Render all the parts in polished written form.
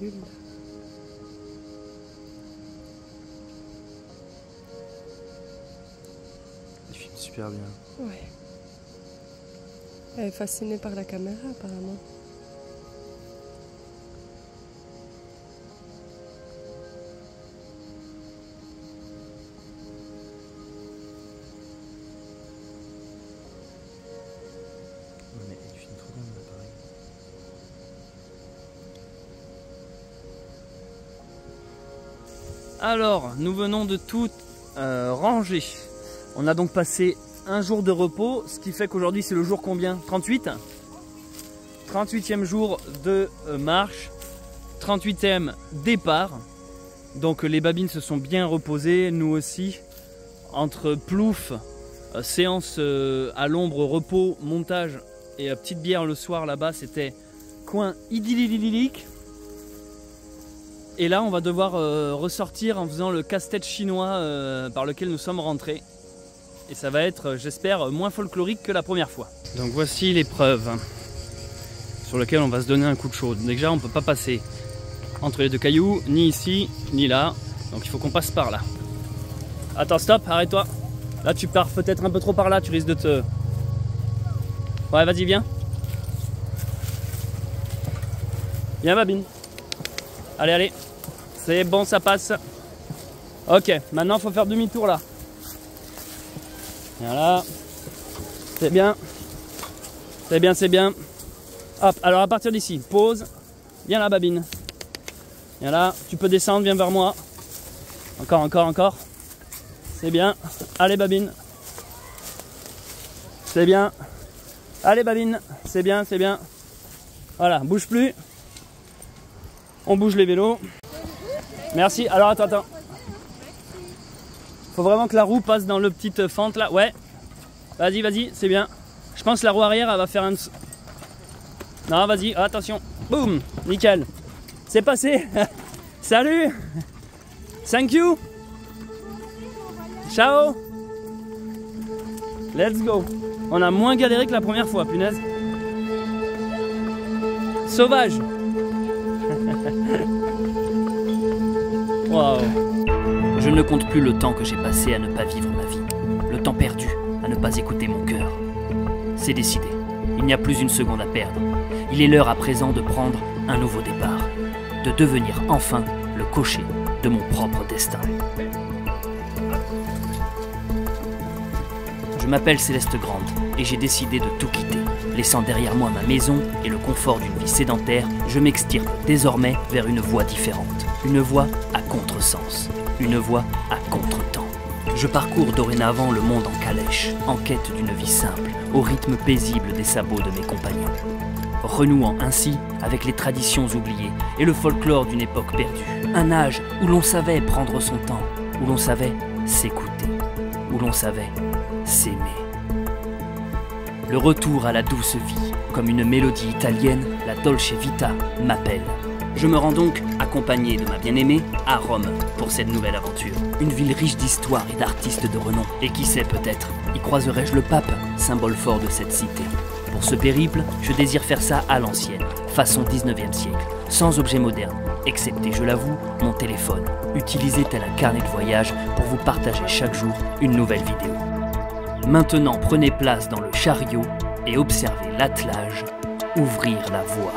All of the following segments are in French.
bulles. Il filme super bien. Ouais. Elle est fascinée par la caméra apparemment. Mais il filme trop bien l'appareil. Alors, nous venons de tout ranger. On a donc passé un jour de repos, ce qui fait qu'aujourd'hui c'est le jour combien? 38? 38e jour de marche, 38e départ. Donc les babines se sont bien reposées, nous aussi. Entre plouf, séance à l'ombre, repos, montage et petite bière le soir là-bas, c'était coin idyllique. Et là on va devoir ressortir en faisant le casse-tête chinois par lequel nous sommes rentrés. Et ça va être, j'espère, moins folklorique que la première fois. Donc voici l'épreuve sur laquelle on va se donner un coup de chaud. Déjà on ne peut pas passer entre les deux cailloux, ni ici, ni là. Donc il faut qu'on passe par là. Attends, stop, arrête-toi. Là tu pars peut-être un peu trop par là, tu risques de te... Ouais, vas-y, viens. Viens, babine. Allez, allez. C'est bon, ça passe. Ok, maintenant il faut faire demi-tour là. Voilà. C'est bien. C'est bien, c'est bien. Hop, alors à partir d'ici, pause. Viens là, babine. Viens là, tu peux descendre, viens vers moi. Encore, encore, encore. C'est bien. Allez, babine. C'est bien. Allez, babine. C'est bien, c'est bien. Voilà, bouge plus. On bouge les vélos. Merci. Alors, attends, attends. Faut vraiment que la roue passe dans le petite fente là. Ouais. Vas-y, vas-y, c'est bien. Je pense que la roue arrière, elle va faire un... Non, vas-y, attention. Boum, nickel. C'est passé. Salut. Thank you. Ciao. Let's go. On a moins galéré que la première fois, punaise. Sauvage. Wow. Je ne compte plus le temps que j'ai passé à ne pas vivre ma vie. Le temps perdu à ne pas écouter mon cœur. C'est décidé. Il n'y a plus une seconde à perdre. Il est l'heure à présent de prendre un nouveau départ. De devenir enfin le cocher de mon propre destin. Je m'appelle Céleste Grande et j'ai décidé de tout quitter. Laissant derrière moi ma maison et le confort d'une vie sédentaire, je m'extirpe désormais vers une voie différente. Une voie à contresens. Une voie à contre-temps. Je parcours dorénavant le monde en calèche, en quête d'une vie simple, au rythme paisible des sabots de mes compagnons. Renouant ainsi avec les traditions oubliées et le folklore d'une époque perdue. Un âge où l'on savait prendre son temps, où l'on savait s'écouter, où l'on savait s'aimer. Le retour à la douce vie, comme une mélodie italienne, la Dolce Vita m'appelle. Je me rends donc, accompagné de ma bien-aimée, à Rome pour cette nouvelle aventure. Une ville riche d'histoire et d'artistes de renom. Et qui sait peut-être, y croiserai-je le pape, symbole fort de cette cité. Pour ce périple, je désire faire ça à l'ancienne, façon 19e siècle, sans objet moderne, excepté, je l'avoue, mon téléphone, utilisé tel un carnet de voyage pour vous partager chaque jour une nouvelle vidéo. Maintenant, prenez place dans le chariot et observez l'attelage ouvrir la voie.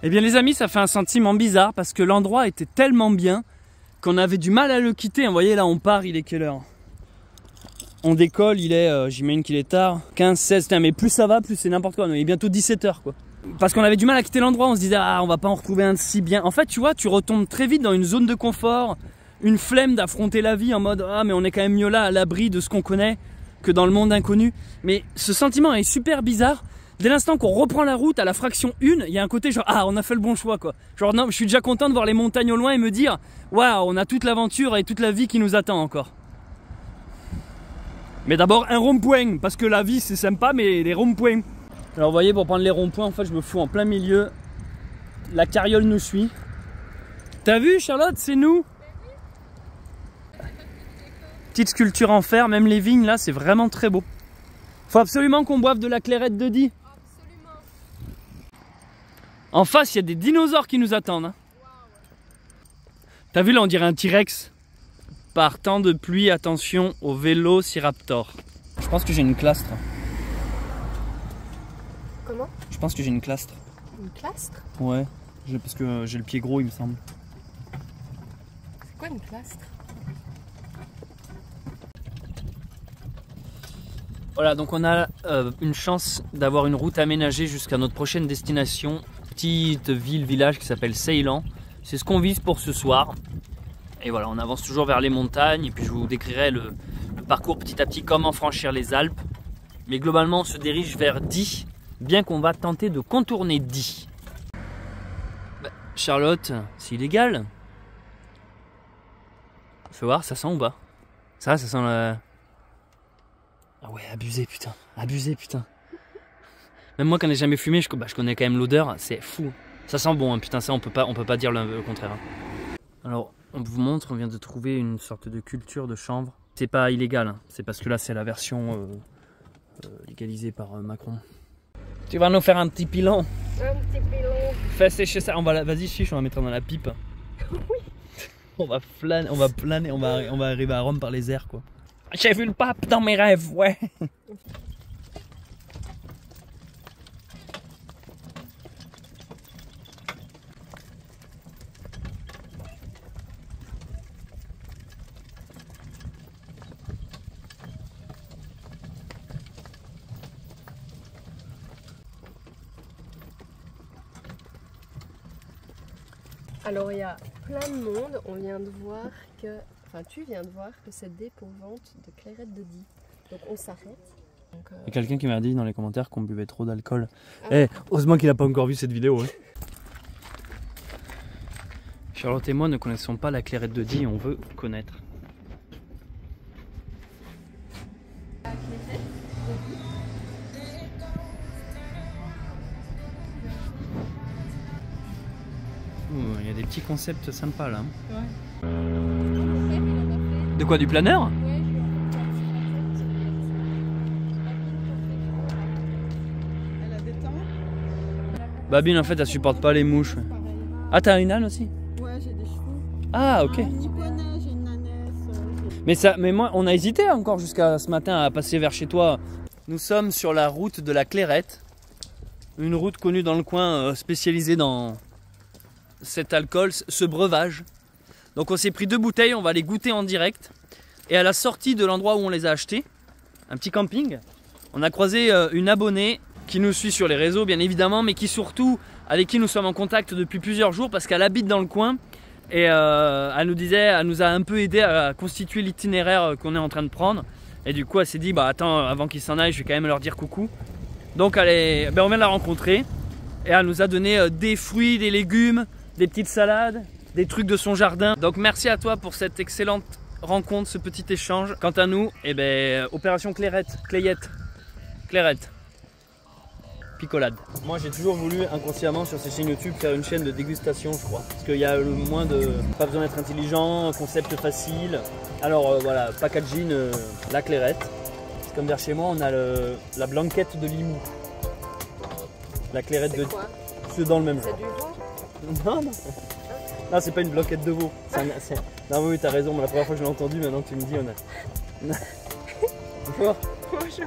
Eh bien les amis, ça fait un sentiment bizarre parce que l'endroit était tellement bien qu'on avait du mal à le quitter. Vous voyez là, on part, il est quelle heure? On décolle, il est, j'imagine qu'il est tard, 15, 16, mais plus ça va, plus c'est n'importe quoi. Il est bientôt 17h quoi. Parce qu'on avait du mal à quitter l'endroit, on se disait ah on va pas en retrouver un si bien. En fait tu vois, tu retombes très vite dans une zone de confort. une flemme d'affronter la vie en mode ah mais on est quand même mieux là à l'abri de ce qu'on connaît que dans le monde inconnu. Mais ce sentiment est super bizarre. Dès l'instant qu'on reprend la route à la fraction 1, il y a un côté genre ah on a fait le bon choix quoi. Genre non, je suis déjà content de voir les montagnes au loin et me dire waouh on a toute l'aventure et toute la vie qui nous attend encore. Mais d'abord un rond-point parce que la vie c'est sympa mais les ronds-points. Alors vous voyez pour prendre les ronds-points en fait je me fous en plein milieu. La carriole nous suit. T'as vu Charlotte, c'est nous. Petite sculpture en fer, même les vignes là c'est vraiment très beau. Faut absolument qu'on boive de la clairette de Die. Absolument. En face il y a des dinosaures qui nous attendent. Hein. T'as vu là on dirait un T-Rex. Par temps de pluie, attention au vélociraptor. Je pense que j'ai une clastre. Comment? Je pense que j'ai une clastre. Une clastre? Ouais, parce que j'ai le pied gros il me semble. C'est quoi une clastre? Voilà, donc on a une chance d'avoir une route aménagée jusqu'à notre prochaine destination. Petite ville-village qui s'appelle Ceylan. C'est ce qu'on vise pour ce soir. Et voilà, on avance toujours vers les montagnes. Et puis je vous décrirai le parcours petit à petit, comment franchir les Alpes. Mais globalement, on se dirige vers Die, bien qu'on va tenter de contourner Die. Bah, Charlotte, c'est illégal. Fais voir, ça sent ou pas? Ça sent le... Ah ouais, abusé putain, abusé putain. Même moi qui n'ai jamais fumé, je connais quand même l'odeur, c'est fou. Ça sent bon, hein, putain, ça on peut pas dire le contraire. Hein. Alors, on vous montre, on vient de trouver une sorte de culture de chanvre. C'est pas illégal, hein, c'est parce que là c'est la version légalisée par Macron. Tu vas nous faire un petit pilon. Un petit pilon. Fais sécher ça, vas-y chiche, on va mettre dans la pipe. Oui. On va planer, on va arriver à Rome par les airs quoi. J'ai vu le pape dans mes rêves, ouais. Alors il y a plein de monde, on vient de voir que, enfin tu viens de voir que c'est dépôt-vente de clairette de Die. Donc on s'arrête. Il y a quelqu'un qui m'a dit dans les commentaires qu'on buvait trop d'alcool. Eh, heureusement qu'il n'a pas encore vu cette vidéo. Hein. Charlotte et moi ne connaissons pas la clairette de Die, on veut connaître. Il y a des petits concepts sympas là. Ouais. De quoi, du planeur? Ouais. Elle a des temps. Babine en fait elle supporte pas les mouches. Ah t'as une âne aussi? Ouais j'ai des chevaux. Ah ok. J'ai une ânesse. Mais moi on a hésité encore jusqu'à ce matin à passer vers chez toi. Nous sommes sur la route de la Clairette. Une route connue dans le coin spécialisée dans cet alcool, ce breuvage. Donc on s'est pris 2 bouteilles, on va les goûter en direct. Et à la sortie de l'endroit où on les a achetées, un petit camping, on a croisé une abonnée qui nous suit sur les réseaux bien évidemment, mais qui surtout avec qui nous sommes en contact depuis plusieurs jours parce qu'elle habite dans le coin et elle nous a un peu aidé à constituer l'itinéraire qu'on est en train de prendre. Et du coup elle s'est dit bah attends, avant qu'ils s'en aillent je vais quand même leur dire coucou. Donc on vient de la rencontrer et elle nous a donné des fruits, des légumes, des petites salades, des trucs de son jardin. Donc merci à toi pour cette excellente rencontre, ce petit échange. Quant à nous, opération Clairette, picolade. Moi j'ai toujours voulu inconsciemment sur ces chaînes YouTube faire une chaîne de dégustation je crois. Parce qu'il y a le moins de... pas besoin d'être intelligent, concept facile. Alors voilà, packaging, la Clairette. C'est comme vers chez moi on a la blanquette de Limoux. La Clairette de... C'est dans le même genre. C'est du veau? Non, non. Non, c'est pas une blanquette de veau. Non, oui, t'as raison, mais la première fois que je l'ai entendu, maintenant que tu me dis, on a. Bonjour. Bonjour.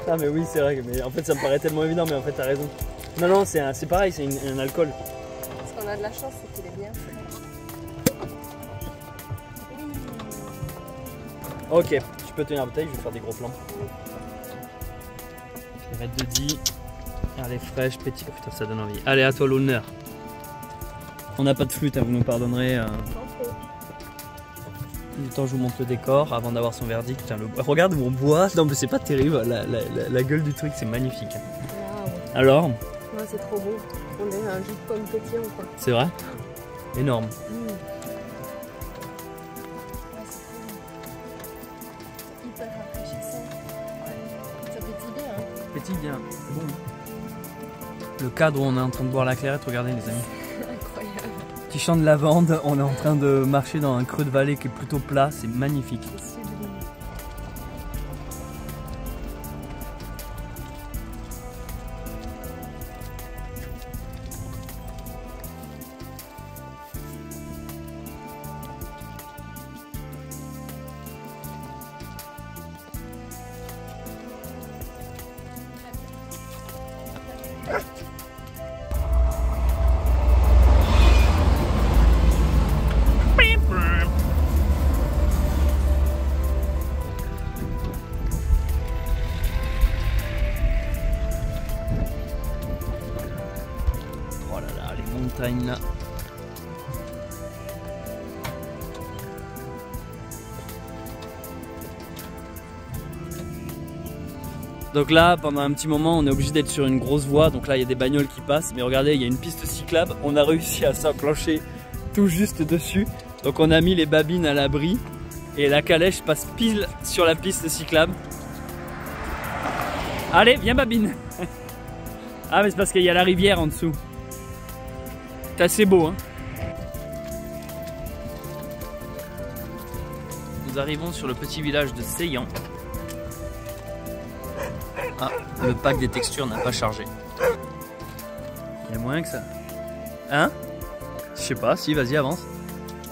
Ah, mais oui, c'est vrai, mais en fait, ça me paraît tellement évident, mais en fait, t'as raison. Non, non, c'est pareil, c'est un alcool. Parce qu'on a de la chance, c'est qu'il est bien frais. Ok, tu peux tenir la bouteille, je vais faire des gros plans. Clairette de Die. Elle est fraîche, petite. Oh, putain, ça donne envie. Allez, à toi l'honneur. On n'a pas de flûte, hein, vous nous pardonnerez. Du temps, je vous montre le décor avant d'avoir son verdict. Putain, regarde où on boit. Non, mais c'est pas terrible. La gueule du truc, c'est magnifique. Wow. Alors, Ouais, c'est trop bon. On dirait un jus de pomme pétillant, quoi. c'est vrai? Énorme. Ouais, c'est trop bon. C'est hyper rafraîchissant. Ouais. Ça pétille bien, hein. Petit bien. Bon. Le cadre où on est en train de boire la clairette, regardez les amis. Incroyable. Petit champ de lavande, on est en train de marcher dans un creux de vallée qui est plutôt plat, c'est magnifique. C'est sublime. Oh là là, les montagnes là. Donc là, pendant un petit moment, on est obligé d'être sur une grosse voie. Donc là, il y a des bagnoles qui passent. Mais regardez, il y a une piste cyclable. On a réussi à s'enclencher tout juste dessus. Donc on a mis les babines à l'abri. Et la calèche passe pile sur la piste cyclable. Allez, viens babine. Ah mais c'est parce qu'il y a la rivière en dessous. C'est assez beau, hein. Nous arrivons sur le petit village de Seillan. Ah, le pack des textures n'a pas chargé. Il y a moyen que ça... Hein? Je sais pas, si, vas-y, avance.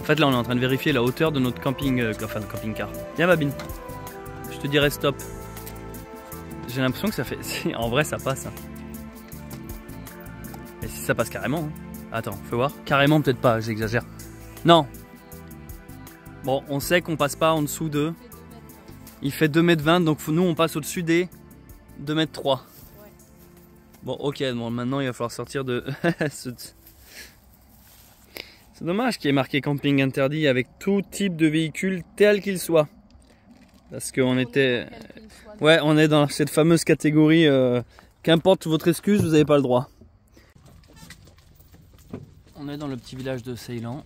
En fait, là, on est en train de vérifier la hauteur de notre camping... enfin, de camping-car. Viens, babine. Je te dirai stop. J'ai l'impression que ça fait... En vrai, ça passe. Hein. Et si ça passe carrément, hein. Attends, fais voir. Carrément, peut-être pas, j'exagère. Non. Bon, on sait qu'on passe pas en dessous de... Il fait 2,20 m, donc nous, on passe au-dessus des 2,3 m. Ouais. Bon, ok, bon, maintenant, il va falloir sortir de... C'est dommage qu'il y ait marqué camping interdit avec tout type de véhicule, tel qu'il soit. Parce qu'on était... Ouais, on est dans cette fameuse catégorie, qu'importe votre excuse, vous n'avez pas le droit. On est dans le petit village de Seillan.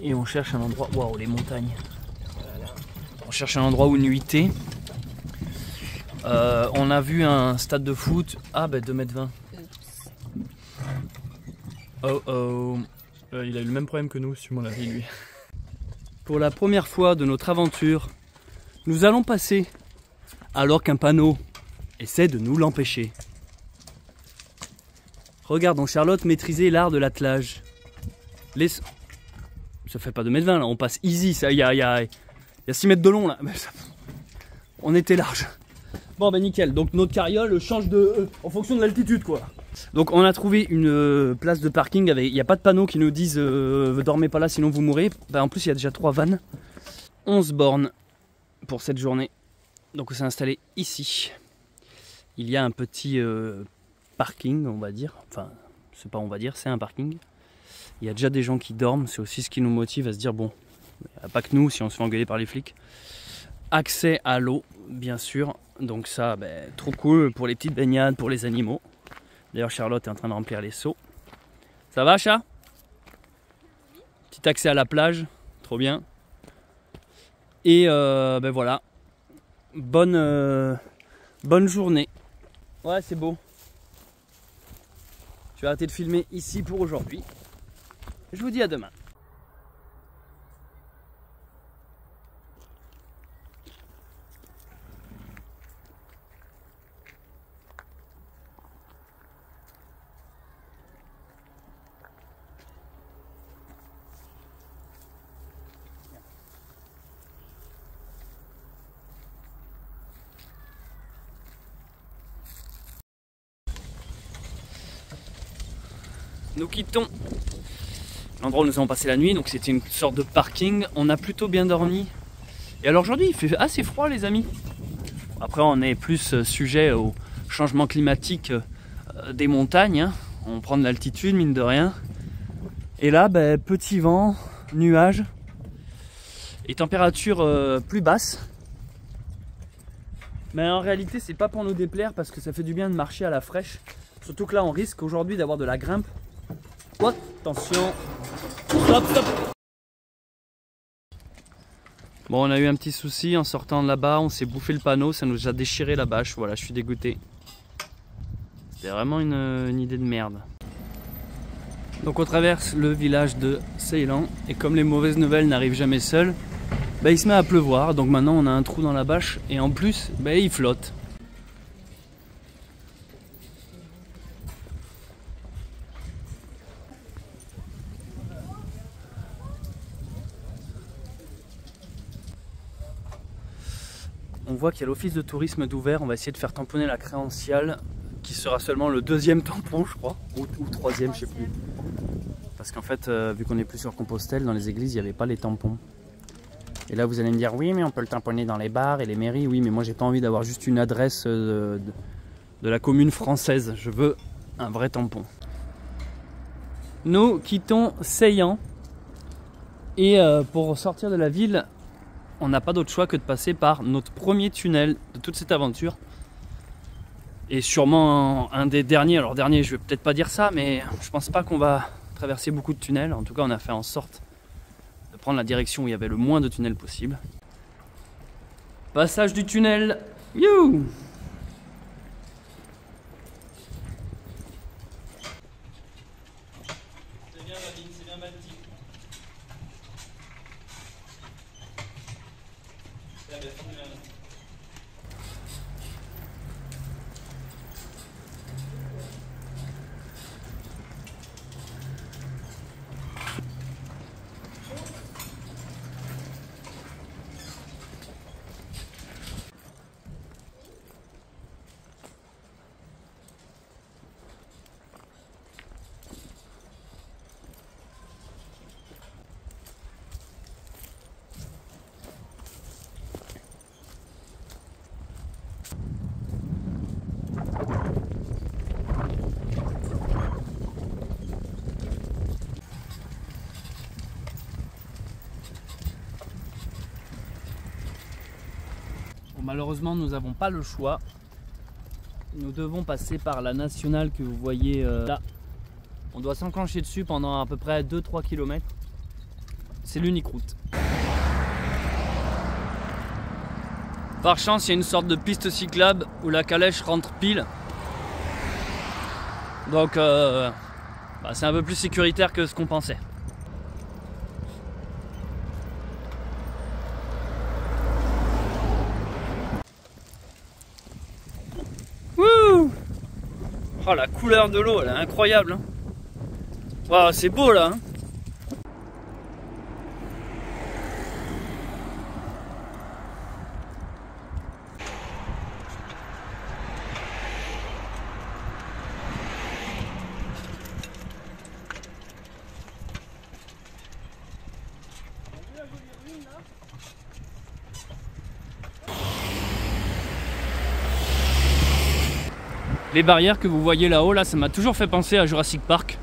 Et on cherche un endroit... Waouh, les montagnes. On cherche un endroit où nuiter. On a vu un stade de foot. Ah, bah 2,20 m. Oh oh. Il a eu le même problème que nous, sur mon avis, lui. Pour la première fois de notre aventure, nous allons passer alors qu'un panneau essaie de nous l'empêcher. Regardons Charlotte maîtriser l'art de l'attelage. Ça fait pas 2,20 m là, on passe easy, ça, il y a 6 mètres de long là. On était large. Bon bah nickel, donc notre carriole change de en fonction de l'altitude quoi. Donc on a trouvé une place de parking, avec, il n'y a pas de panneau qui nous disent dormez pas là sinon vous mourrez. Bah, en plus il y a déjà 3 vannes. 11 bornes pour cette journée. Donc on s'est installé ici. Il y a un petit parking on va dire. Enfin c'est pas on va dire, c'est un parking. Il y a déjà des gens qui dorment, c'est aussi ce qui nous motive à se dire bon, pas que nous si on se fait engueuler par les flics. Accès à l'eau bien sûr, donc ça ben, trop cool pour les petites baignades, pour les animaux. D'ailleurs Charlotte est en train de remplir les seaux. Ça va chat? Petit accès à la plage, trop bien. Et ben voilà, bonne journée. Ouais c'est beau. Je vais arrêter de filmer ici pour aujourd'hui. Je vous dis à demain. Nous quittons l'endroit où nous avons passé la nuit, donc c'était une sorte de parking. On a plutôt bien dormi. Et alors aujourd'hui, il fait assez froid les amis. Après on est plus sujet au changement climatique des montagnes. Hein. On prend de l'altitude, mine de rien. Et là, ben, petit vent, nuages et température plus basse. Mais en réalité, c'est pas pour nous déplaire parce que ça fait du bien de marcher à la fraîche. Surtout que là, on risque aujourd'hui d'avoir de la grimpe. Oh, attention. Stop, stop. Bon, on a eu un petit souci en sortant de là-bas. On s'est bouffé le panneau. Ça nous a déchiré la bâche. Voilà, je suis dégoûté. C'était vraiment une idée de merde. Donc on traverse le village de Ceylan. Et comme les mauvaises nouvelles n'arrivent jamais seules, bah, il se met à pleuvoir. Donc maintenant, on a un trou dans la bâche. Et en plus, bah, il flotte. On voit qu'il y a l'office de tourisme d'ouvert. On va essayer de faire tamponner la créanciale, qui sera seulement le 2e tampon, je crois, ou 3e, je sais plus. Parce qu'en fait, vu qu'on n'est plus sur Compostelle, dans les églises, il n'y avait pas les tampons. Et là, vous allez me dire, oui, mais on peut le tamponner dans les bars et les mairies. Oui, mais moi, j'ai pas envie d'avoir juste une adresse de la commune française. Je veux un vrai tampon. Nous quittons Ceylan. Et pour sortir de la ville, on n'a pas d'autre choix que de passer par notre premier tunnel de toute cette aventure. Et sûrement un des derniers. Alors dernier, je vais peut-être pas dire ça, mais je pense pas qu'on va traverser beaucoup de tunnels. En tout cas, on a fait en sorte de prendre la direction où il y avait le moins de tunnels possible. Passage du tunnel. You! C'est bien Valine, c'est bien bâti. Malheureusement, nous n'avons pas le choix. Nous devons passer par la nationale que vous voyez là. On doit s'enclencher dessus pendant à peu près 2-3 km. C'est l'unique route. Par chance, il y a une sorte de piste cyclable où la calèche rentre pile. Donc, c'est un peu plus sécuritaire que ce qu'on pensait. Oh, la couleur de l'eau, elle est incroyable. Hein. Wow, c'est beau là. Hein. Les barrières que vous voyez là-haut, là, ça m'a toujours fait penser à Jurassic Park.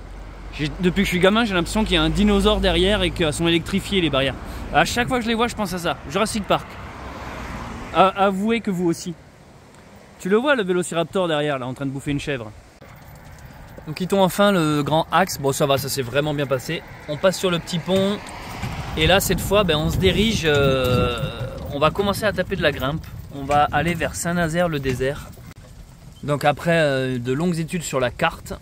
Depuis que je suis gamin, j'ai l'impression qu'il y a un dinosaure derrière et qu'elles sont électrifiées les barrières. À chaque fois que je les vois, je pense à ça. Jurassic Park. Avouez que vous aussi. Tu le vois le vélociraptor derrière, là, en train de bouffer une chèvre. Nous quittons enfin le grand axe. Bon, ça va, ça s'est vraiment bien passé. On passe sur le petit pont. Et là, cette fois, on se dirige. On va commencer à taper de la grimpe. On va aller vers Saint-Nazaire-le-Désert. Donc après de longues études sur la carte,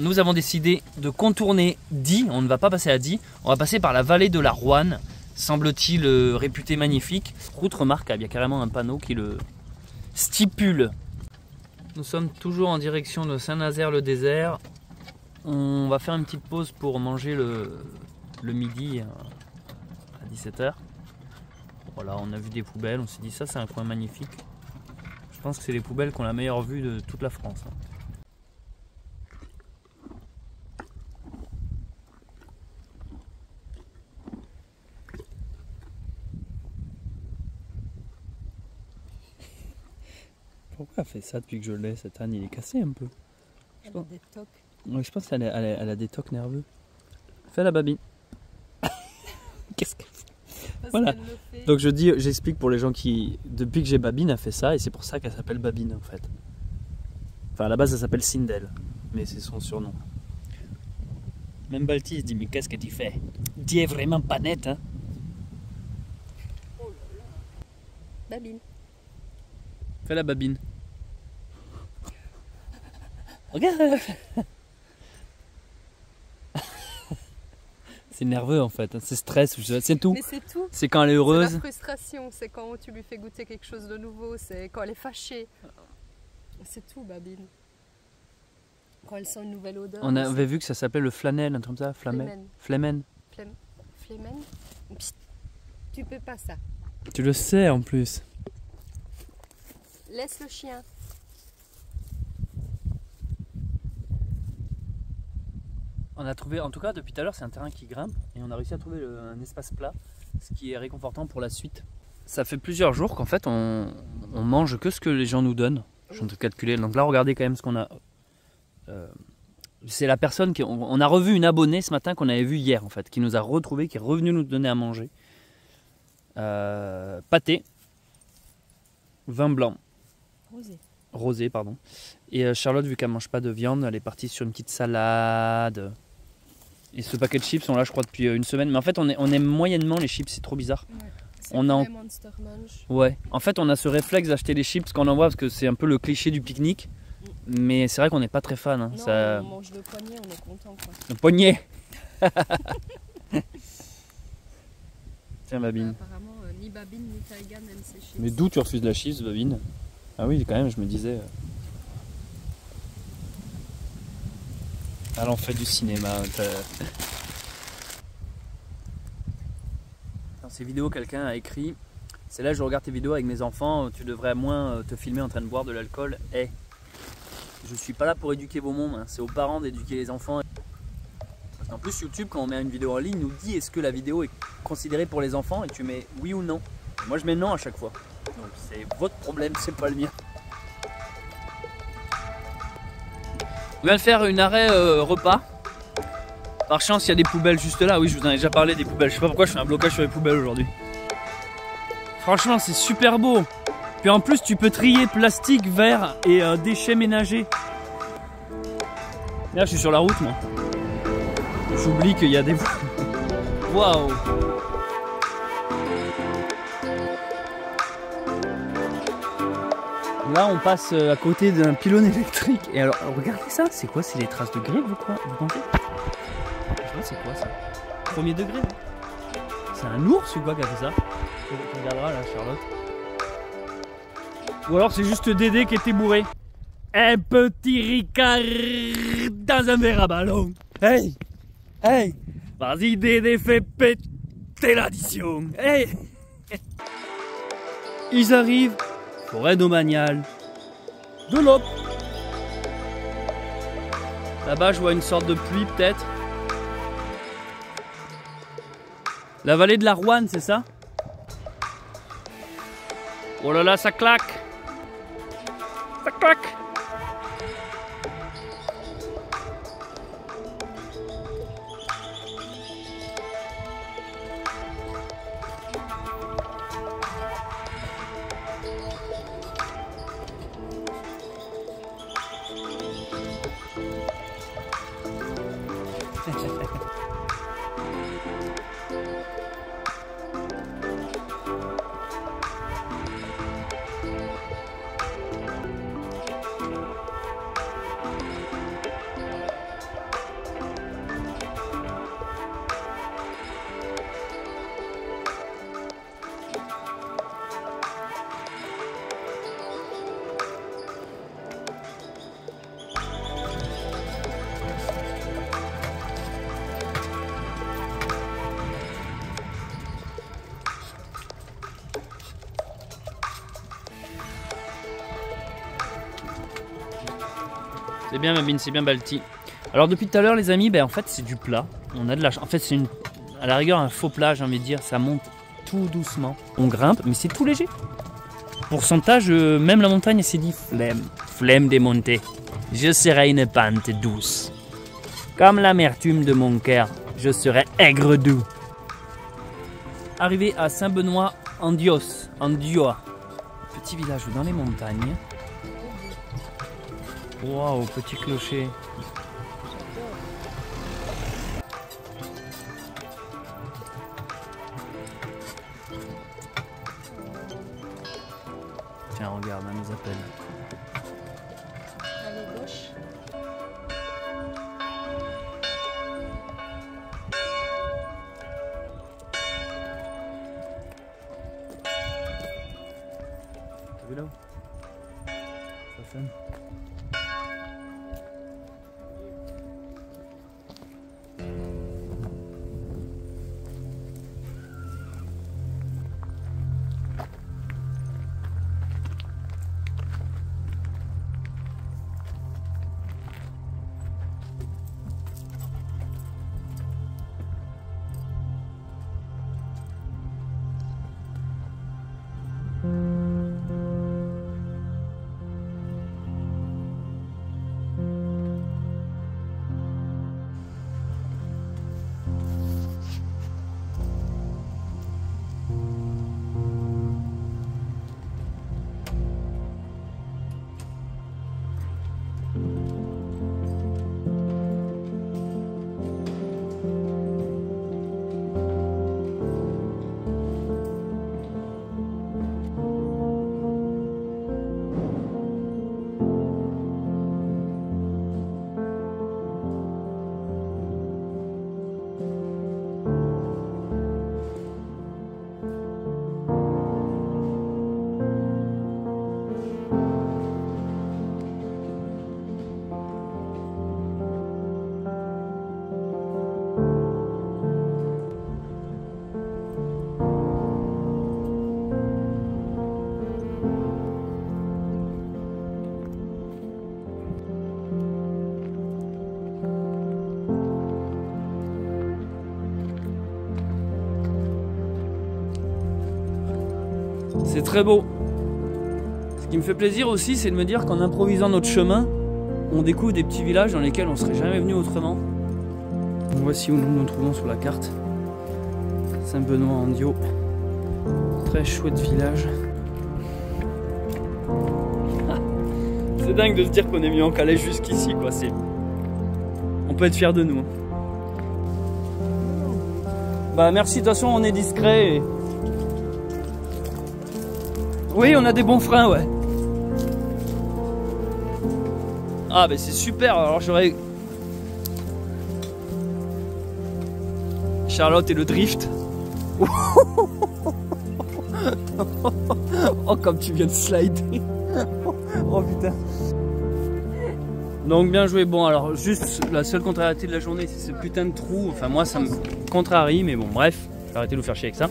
nous avons décidé de contourner Die. On ne va pas passer à Die, on va passer par la vallée de la Roanne, semble-t-il réputée magnifique. Route remarquable, il y a carrément un panneau qui le stipule. Nous sommes toujours en direction de Saint-Nazaire-le-Désert. On va faire une petite pause pour manger le midi à 17 h. Voilà, on a vu des poubelles, on s'est dit ça c'est un coin magnifique. Je pense que c'est les poubelles qui ont la meilleure vue de toute la France. Pourquoi elle fait ça depuis que je l'ai? Cet âne il est cassé un peu. Elle a des tocs. Ouais, je pense qu'elle a des tocs nerveux. Fais la babine. Qu'est-ce que... Voilà. Donc j'explique pour les gens qui, depuis que j'ai Babine, a fait ça et c'est pour ça qu'elle s'appelle Babine en fait. Enfin à la base elle s'appelle Sindel, mais c'est son surnom. Même Balti se dit mais qu'est-ce que tu fais? Tu es vraiment pas nette hein. Oh là là. Babine. Fais la Babine. Regarde. C'est nerveux en fait, c'est stress, c'est tout. Mais c'est tout. C'est quand elle est heureuse. C'est la frustration, c'est quand tu lui fais goûter quelque chose de nouveau, c'est quand elle est fâchée. C'est tout, Babine. Quand elle sent une nouvelle odeur. On avait vu que ça s'appelait le flanel, un truc comme ça, Flemen. Flemen. Flemen. Psst, tu peux pas ça. Tu le sais en plus. Laisse le chien. On a trouvé, en tout cas depuis tout à l'heure, c'est un terrain qui grimpe et on a réussi à trouver un espace plat, ce qui est réconfortant pour la suite. Ça fait plusieurs jours qu'en fait on mange que ce que les gens nous donnent. Je suis en train de calculer. Donc là, regardez quand même ce qu'on a. C'est la personne qui. On a revu une abonnée ce matin qu'on avait vue hier en fait, qui nous a retrouvé, qui est revenue nous donner à manger. Pâté, vin blanc. Rosé, pardon. Et Charlotte, vu qu'elle mange pas de viande, elle est partie sur une petite salade. Et ce paquet de chips sont là, je crois, depuis une semaine. Mais en fait, on aime moyennement les chips, c'est trop bizarre. Ouais, On a Monster Munch. Ouais, en fait, on a ce réflexe d'acheter les chips qu'on envoie parce que c'est un peu le cliché du pique-nique. Mais c'est vrai qu'on n'est pas très fan. Hein. Non, Ça... on mange le poignet, on est content quoi. Le poignet. Tiens, Babine. Apparemment, ni Babine ni Taigan aiment ces chips. Mais d'où tu refuses la chips, Babine? Ah oui, quand même, je me disais. Ah, l'on fait du cinéma. Dans ces vidéos, quelqu'un a écrit: c'est là, je regarde tes vidéos avec mes enfants, tu devrais moins te filmer en train de boire de l'alcool. Eh, je suis pas là pour éduquer vos mômes, hein. C'est aux parents d'éduquer les enfants. Parce qu'en plus, YouTube, quand on met une vidéo en ligne, nous dit est-ce que la vidéo est considérée pour les enfants et tu mets oui ou non. Et moi, je mets non à chaque fois. Donc, c'est votre problème, c'est pas le mien. On vient de faire une arrêt repas. Par chance, il y a des poubelles juste là. Oui, je vous en ai déjà parlé des poubelles. Je sais pas pourquoi je fais un blocage sur les poubelles aujourd'hui. Franchement, c'est super beau. Puis en plus, tu peux trier plastique, verre et déchets ménagers. Là, je suis sur la route, moi. J'oublie qu'il y a des... Waouh! Là, on passe à côté d'un pylône électrique. Et alors, regardez ça. C'est quoi? C'est les traces de grippe, vous pensez? Je sais pas, c'est quoi ça? Premier degré. C'est un ours ou quoi qui a fait ça? Tu regarderas là, Charlotte. Ou alors c'est juste Dédé qui était bourré. Un petit Ricard dans un verre à ballon. Hey! Hey! Vas-y Dédé, fais péter l'addition. Hey! Ils arrivent. Forêt domaniale. De l'op. Là-bas je vois une sorte de pluie peut-être. La vallée de la Roanne, c'est ça? Oh là là, ça claque! Ça claque! C'est bien Babine, c'est bien Balti. Alors depuis tout à l'heure les amis, ben, en fait c'est du plat. On a de la chance. En fait c'est à la rigueur un faux plat, j'ai envie de dire. Ça monte tout doucement. On grimpe, mais c'est tout léger. Pourcentage, même la montagne s'est dit flemme. Flemme des montées. Je serai une pente douce. Comme l'amertume de mon cœur, je serai aigre doux. Arrivé à Saint-Benoît-en-Dios, petit village dans les montagnes. Waouh, petit clocher. Tiens, regarde, elle nous appelle. Allez, gauche. T'as vu là? Ça sonne. C'est très beau. Ce qui me fait plaisir aussi, c'est de me dire qu'en improvisant notre chemin, on découvre des petits villages dans lesquels on serait jamais venu autrement. Voici où nous nous trouvons sur la carte. Saint-Benoît-en-Dios. Très chouette village. C'est dingue de se dire qu'on est venu en Calais jusqu'ici, quoi. On peut être fiers de nous. Bah merci, de toute façon on est discret. Et... Oui, on a des bons freins, ouais. Ah bah c'est super, alors j'aurais... Charlotte et le drift. Oh comme tu viens de slider. Oh putain. Donc bien joué. Bon alors juste la seule contrariété de la journée c'est ce putain de trou. Enfin moi ça me contrarie mais bon bref. Je vais arrêter de vous faire chier avec ça.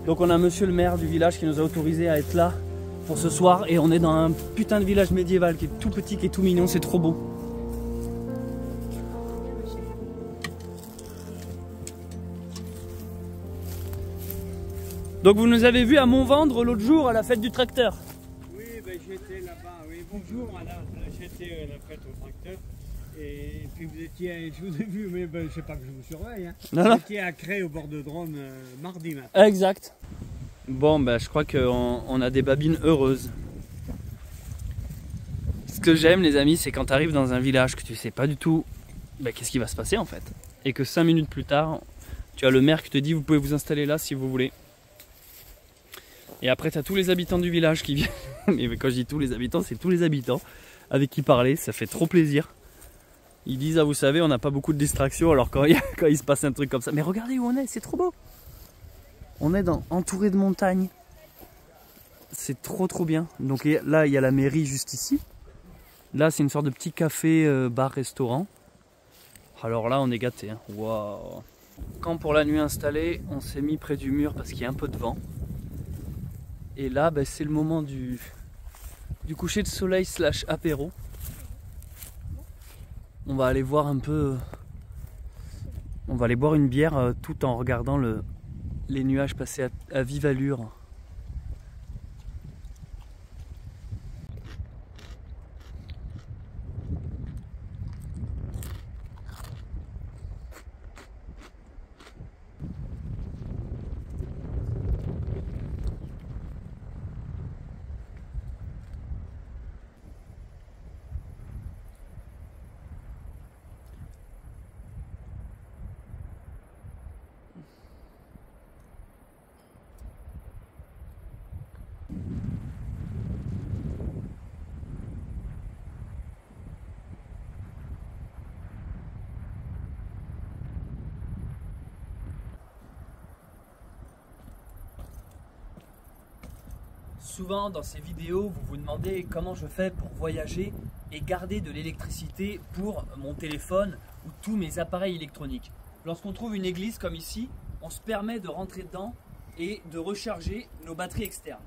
Donc on a monsieur le maire du village qui nous a autorisé à être là pour ce soir. Et on est dans un putain de village médiéval qui est tout petit, qui est tout mignon. C'est trop beau. Donc vous nous avez vu à Montvendre l'autre jour à la fête du tracteur. Oui, ben, j'étais là-bas. Oui, bonjour, j'étais à la fête au tracteur. Et puis vous étiez, je vous ai vu, mais ben, je sais pas que je vous surveille. Hein. Non, non. Vous étiez à Cré au bord de Drôme mardi matin. Exact. Bon, ben, je crois qu'on a des babines heureuses. Ce que j'aime, les amis, c'est quand tu arrives dans un village que tu sais pas du tout ben, qu'est-ce qui va se passer en fait. Et que 5 minutes plus tard, tu as le maire qui te dit vous pouvez vous installer là si vous voulez. Et après, tu as tous les habitants du village qui viennent. Mais quand je dis tous les habitants, c'est tous les habitants avec qui parler. Ça fait trop plaisir. Ils disent, ah, vous savez, on n'a pas beaucoup de distractions. Alors quand il se passe un truc comme ça. Mais regardez où on est, c'est trop beau. On est entouré de montagnes. C'est trop bien. Donc là, il y a la mairie juste ici. Là, c'est une sorte de petit café, bar, restaurant. Alors là, on est gâtés. Hein. Waouh. Quand pour la nuit installée, on s'est mis près du mur parce qu'il y a un peu de vent. Et là, ben, c'est le moment du coucher de soleil / apéro. On va aller voir un peu... On va aller boire une bière tout en regardant les nuages passer à vive allure. souvent dans ces vidéos, vous vous demandez comment je fais pour voyager et garder de l'électricité pour mon téléphone ou tous mes appareils électroniques. Lorsqu'on trouve une église comme ici, on se permet de rentrer dedans et de recharger nos batteries externes.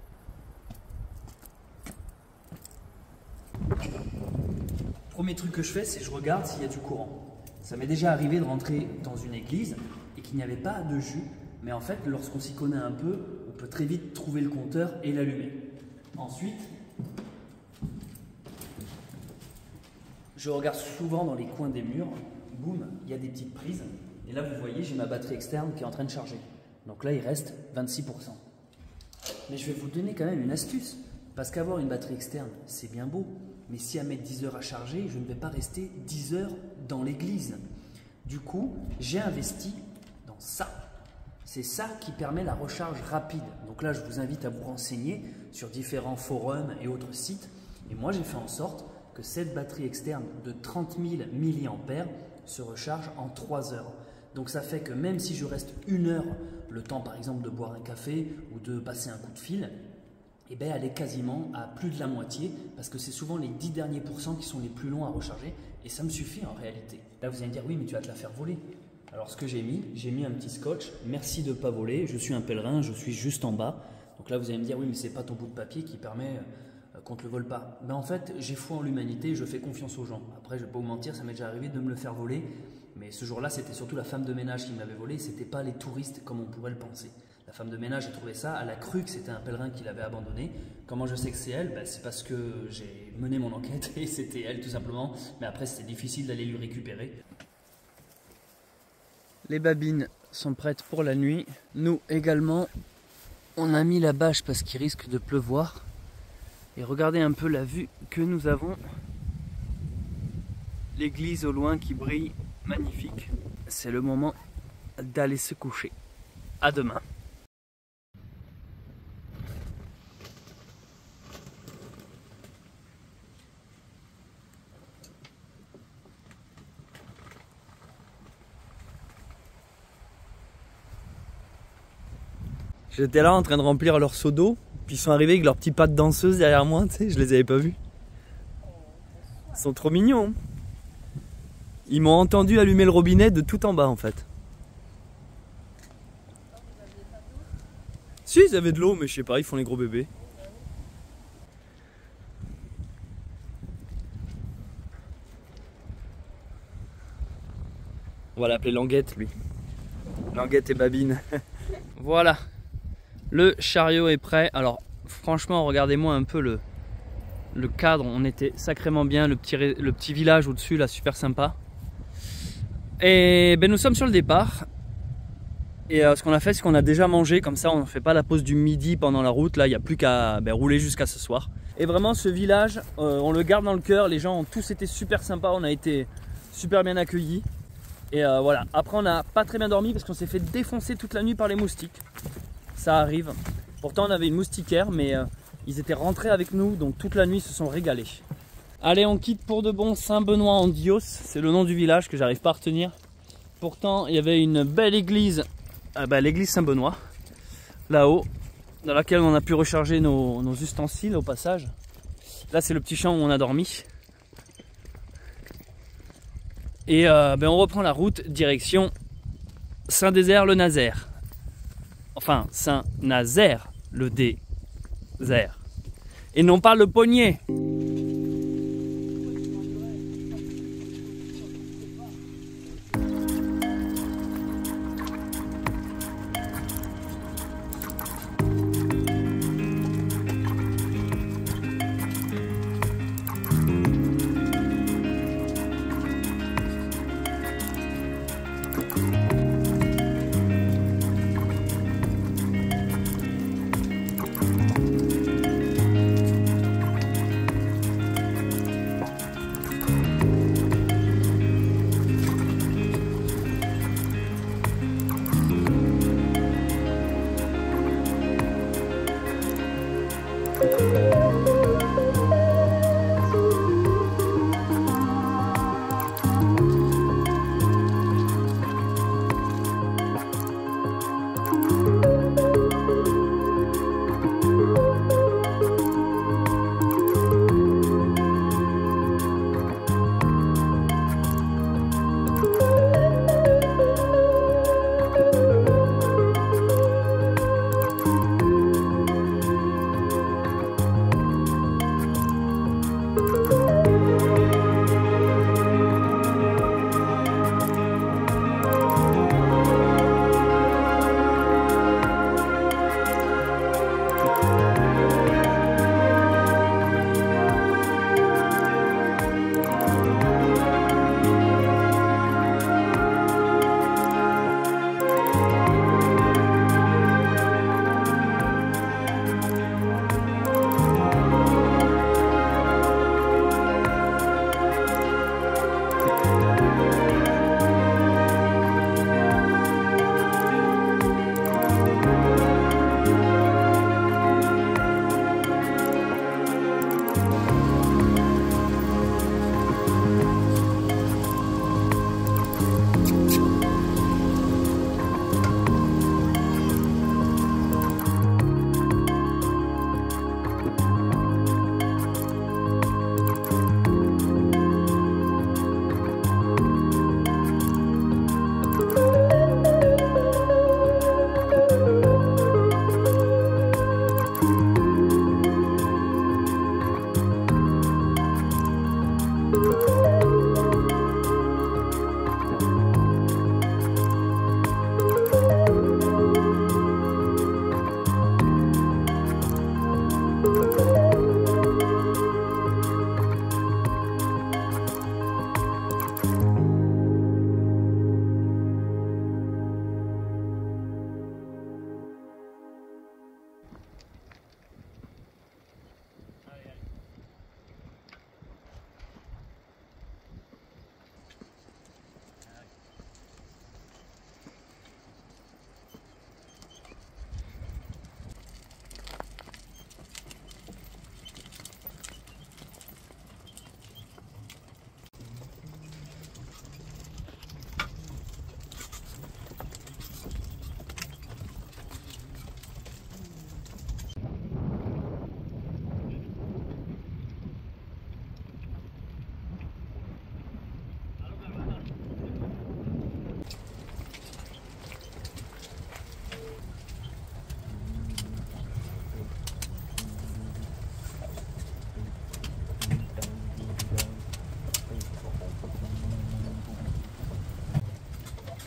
Premier truc que je fais, c'est que je regarde s'il y a du courant. Ça m'est déjà arrivé de rentrer dans une église et qu'il n'y avait pas de jus, mais en fait, lorsqu'on s'y connaît un peu, on peut très vite trouver le compteur et l'allumer. Ensuite, je regarde souvent dans les coins des murs, boum, il y a des petites prises. Et là, vous voyez, j'ai ma batterie externe qui est en train de charger. Donc là, il reste 26%. Mais je vais vous donner quand même une astuce. Parce qu'avoir une batterie externe, c'est bien beau. Mais si elle met 10 heures à charger, je ne vais pas rester 10 heures dans l'église. Du coup, j'ai investi dans ça. C'est ça qui permet la recharge rapide. Donc là, je vous invite à vous renseigner sur différents forums et autres sites. Et moi, j'ai fait en sorte que cette batterie externe de 30 000 mAh se recharge en 3 heures. Donc ça fait que même si je reste 1 heure, le temps par exemple de boire un café ou de passer un coup de fil, eh bien, elle est quasiment à plus de la moitié parce que c'est souvent les 10 derniers pourcents qui sont les plus longs à recharger et ça me suffit en réalité. Là vous allez me dire oui mais tu vas te la faire voler. Alors ce que j'ai mis un petit scotch, merci de ne pas voler, je suis un pèlerin, je suis juste en bas. Donc là vous allez me dire oui mais c'est pas ton bout de papier qui permet qu'on ne te le vole pas. Ben, en fait j'ai foi en l'humanité, je fais confiance aux gens. Après je ne vais pas vous mentir, ça m'est déjà arrivé de me le faire voler. Mais ce jour-là, c'était surtout la femme de ménage qui me l'avait volé, ce n'était pas les touristes comme on pourrait le penser. La femme de ménage a trouvé ça, elle a cru que c'était un pèlerin qui l'avait abandonné. Comment je sais que c'est elle? Ben, c'est parce que j'ai mené mon enquête et c'était elle tout simplement. Mais après, c'était difficile d'aller lui récupérer. Les babines sont prêtes pour la nuit. Nous également, on a mis la bâche parce qu'il risque de pleuvoir. Et regardez un peu la vue que nous avons. L'église au loin qui brille. Magnifique. C'est le moment d'aller se coucher. À demain. J'étais là en train de remplir leur seau d'eau, puis ils sont arrivés avec leurs petits pas de danseuse derrière moi, tu sais, je les avais pas vus. Ils sont trop mignons. Hein. Ils m'ont entendu allumer le robinet de tout en bas en fait. Si, ils avaient de l'eau, mais je sais pas, ils font les gros bébés. On va l'appeler Languette lui. Languette et Babine. Voilà. Le chariot est prêt. Alors franchement, regardez-moi un peu le cadre. On était sacrément bien. Le petit village au-dessus là, super sympa. Et ben nous sommes sur le départ. Et ce qu'on a fait, c'est qu'on a déjà mangé. Comme ça, on ne fait pas la pause du midi pendant la route. Là, il n'y a plus qu'à rouler jusqu'à ce soir. Et vraiment, ce village, on le garde dans le cœur. Les gens ont tous été super sympas. On a été super bien accueillis. Et voilà. Après, on n'a pas très bien dormi parce qu'on s'est fait défoncer toute la nuit par les moustiques. Ça arrive. Pourtant, on avait une moustiquaire, mais ils étaient rentrés avec nous. Donc, toute la nuit, ils se sont régalés. Allez, on quitte pour de bon Saint-Benoît-en-Dios. C'est le nom du village que j'arrive pas à retenir. Pourtant, il y avait une belle église, l'église Saint-Benoît, là-haut, dans laquelle on a pu recharger nos ustensiles au passage. Là, c'est le petit champ où on a dormi. Et on reprend la route direction Saint-Désert-le-Nazaire. Enfin, Saint-Nazaire-le-Désert. Et non pas le Pogné.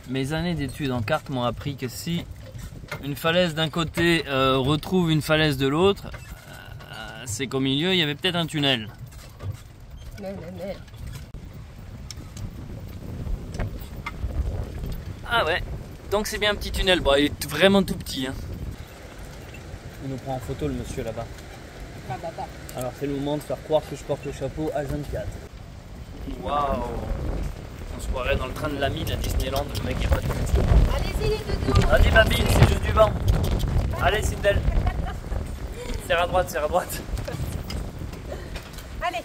Mes années d'études en cartes m'ont appris que si une falaise d'un côté retrouve une falaise de l'autre, c'est qu'au milieu il y avait peut-être un tunnel. Mais. Ah ouais, donc c'est bien un petit tunnel. Bon, il est vraiment tout petit. Hein. Il nous prend en photo le monsieur là-bas. Alors c'est le moment de faire croire que je porte le chapeau H24. Waouh! On se croirait dans le train de l'ami de la Disneyland, le mec il a pas de couture. Allez-y les doudous. Allez Babine, c'est juste du vent. Allez Sindel. Serre à droite, serre à droite. Allez.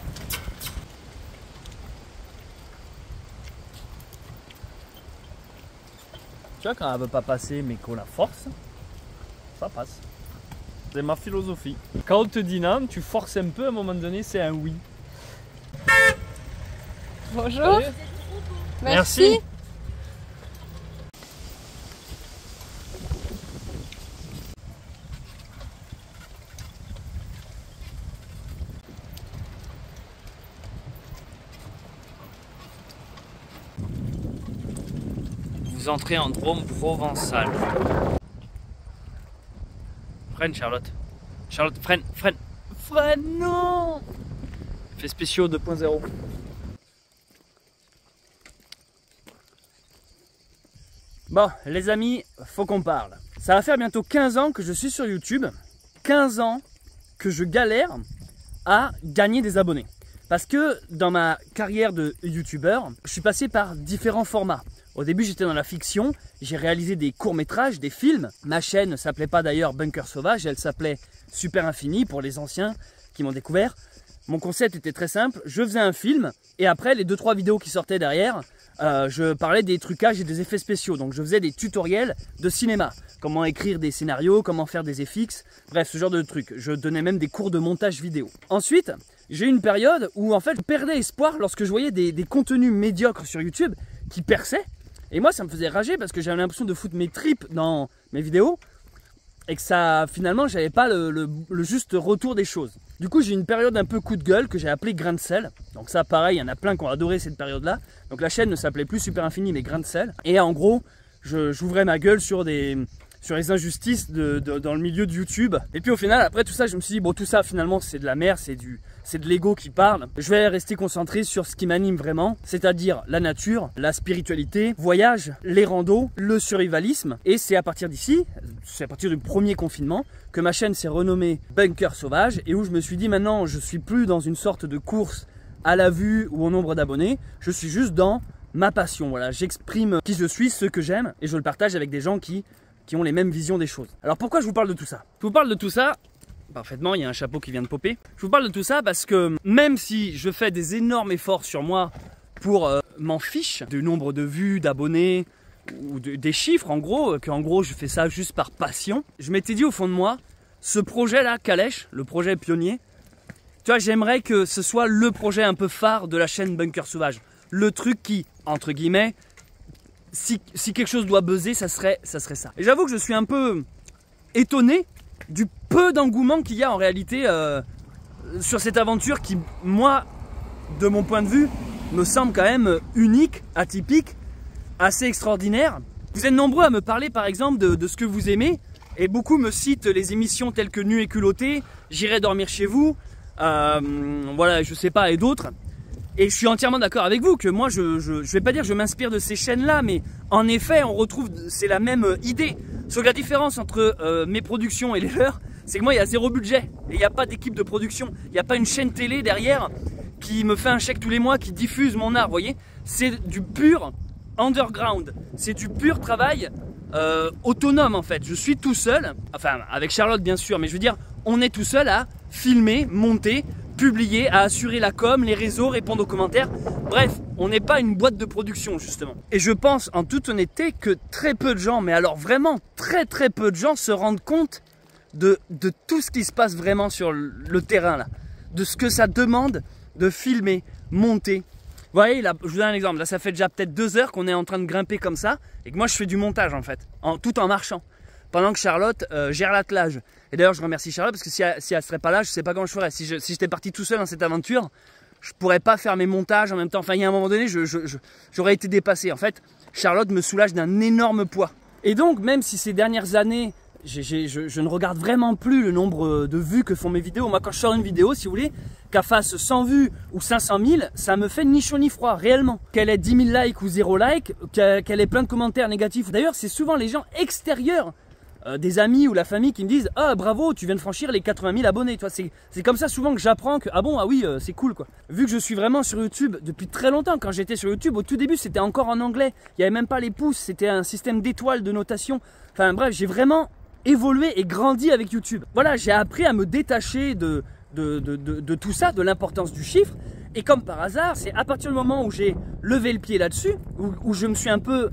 Tu vois, quand elle veut pas passer mais qu'on la force, ça passe. C'est ma philosophie. Quand on te dit non, tu forces un peu, à un moment donné c'est un oui. Bonjour. Salut. Merci. Vous entrez en Drôme provençal. Freine Charlotte. Charlotte, freine, freine. Freine, non. Fait spéciaux 2.0. Bon, les amis, faut qu'on parle. Ça va faire bientôt 15 ans que je suis sur YouTube. 15 ans que je galère à gagner des abonnés. Parce que dans ma carrière de YouTubeur, je suis passé par différents formats. Au début, j'étais dans la fiction, j'ai réalisé des courts-métrages, des films. Ma chaîne ne s'appelait pas d'ailleurs Bunker Sauvage, elle s'appelait Super Infini pour les anciens qui m'ont découvert. Mon concept était très simple, je faisais un film et après les 2-3 vidéos qui sortaient derrière, je parlais des trucages et des effets spéciaux. Donc je faisais des tutoriels de cinéma, comment écrire des scénarios, comment faire des FX, bref ce genre de trucs. Je donnais même des cours de montage vidéo. Ensuite, j'ai eu une période où en fait je perdais espoir lorsque je voyais des contenus médiocres sur YouTube qui perçaient. Et moi ça me faisait rager parce que j'avais l'impression de foutre mes tripes dans mes vidéos et que ça, finalement, j'avais pas le juste retour des choses. Du coup, j'ai eu une période un peu coup de gueule que j'ai appelée Grain de sel. Donc ça, pareil, il y en a plein qui ont adoré cette période-là. Donc la chaîne ne s'appelait plus Super Infini, mais Grain de sel. Et en gros, j'ouvrais ma gueule sur les injustices dans le milieu de YouTube. Et puis au final, après tout ça, je me suis dit, bon, tout ça, finalement, c'est de la merde, c'est de l'ego qui parle. Je vais rester concentré sur ce qui m'anime vraiment, c'est-à-dire la nature, la spiritualité, voyage, les randos, le survivalisme. Et c'est à partir d'ici, c'est à partir du premier confinement, que ma chaîne s'est renommée Bunker Sauvage et où je me suis dit maintenant, je suis plus dans une sorte de course à la vue ou au nombre d'abonnés, je suis juste dans ma passion. Voilà, j'exprime qui je suis, ce que j'aime et je le partage avec des gens qui ont les mêmes visions des choses. Alors pourquoi je vous parle de tout ça? Je vous parle de tout ça, parfaitement, il y a un chapeau qui vient de popper. Je vous parle de tout ça parce que même si je fais des énormes efforts sur moi pour m'en fiche du nombre de vues, d'abonnés ou des chiffres en gros, qu'en gros je fais ça juste par passion, je m'étais dit au fond de moi, ce projet là, Calèche, le projet pionnier, tu vois, j'aimerais que ce soit le projet un peu phare de la chaîne Bunker Sauvage. Le truc qui, entre guillemets, si quelque chose doit buzzer, ça serait ça. Et j'avoue que je suis un peu étonné du peu d'engouement qu'il y a en réalité sur cette aventure qui, moi, de mon point de vue, me semble quand même unique, atypique, assez extraordinaire. Vous êtes nombreux à me parler par exemple de ce que vous aimez et beaucoup me citent les émissions telles que Nu et culotté, J'irai dormir chez vous, voilà, je sais pas, et d'autres. Et je suis entièrement d'accord avec vous que moi je vais pas dire que je m'inspire de ces chaînes là, mais en effet on retrouve, c'est la même idée. Sauf que la différence entre mes productions et les leurs, c'est que moi il y a zéro budget et il n'y a pas d'équipe de production, il n'y a pas une chaîne télé derrière qui me fait un chèque tous les mois, qui diffuse mon art, vous voyez. C'est du pur underground, c'est du pur travail autonome en fait. Je suis tout seul, enfin avec Charlotte bien sûr, mais je veux dire on est tout seul à filmer, monter, publier, à assurer la com, les réseaux, répondre aux commentaires. Bref, on n'est pas une boîte de production justement. Et je pense en toute honnêteté que très peu de gens, mais alors vraiment très peu de gens se rendent compte de tout ce qui se passe vraiment sur le terrain là. De ce que ça demande de filmer, monter. Vous voyez là, je vous donne un exemple, là ça fait déjà peut-être 2 heures qu'on est en train de grimper comme ça et que moi je fais du montage en fait, tout en marchant. Pendant que Charlotte gère l'attelage. Et d'ailleurs je remercie Charlotte parce que si elle serait pas là, je sais pas comment je ferais. Si j'étais parti tout seul dans cette aventure, je pourrais pas faire mes montages en même temps. Enfin il y a un moment donné, j'aurais été dépassé. En fait, Charlotte me soulage d'un énorme poids. Et donc même si ces dernières années, je ne regarde vraiment plus le nombre de vues que font mes vidéos. Moi quand je sors une vidéo, si vous voulez, qu'elle fasse 100 vues ou 500 000, ça me fait ni chaud ni froid, réellement. Qu'elle ait 10 000 likes ou 0 likes, qu'elle ait plein de commentaires négatifs. D'ailleurs c'est souvent les gens extérieurs, des amis ou la famille qui me disent « Ah bravo, tu viens de franchir les 80 000 abonnés ». C'est comme ça souvent que j'apprends que « Ah bon, ah oui, c'est cool quoi ». Vu que je suis vraiment sur YouTube depuis très longtemps, quand j'étais sur YouTube, au tout début c'était encore en anglais. Il n'y avait même pas les pouces, c'était un système d'étoiles de notation. Enfin bref, j'ai vraiment évolué et grandi avec YouTube. Voilà, j'ai appris à me détacher de tout ça, de l'importance du chiffre. Et comme par hasard, c'est à partir du moment où j'ai levé le pied là-dessus, où je me suis un peu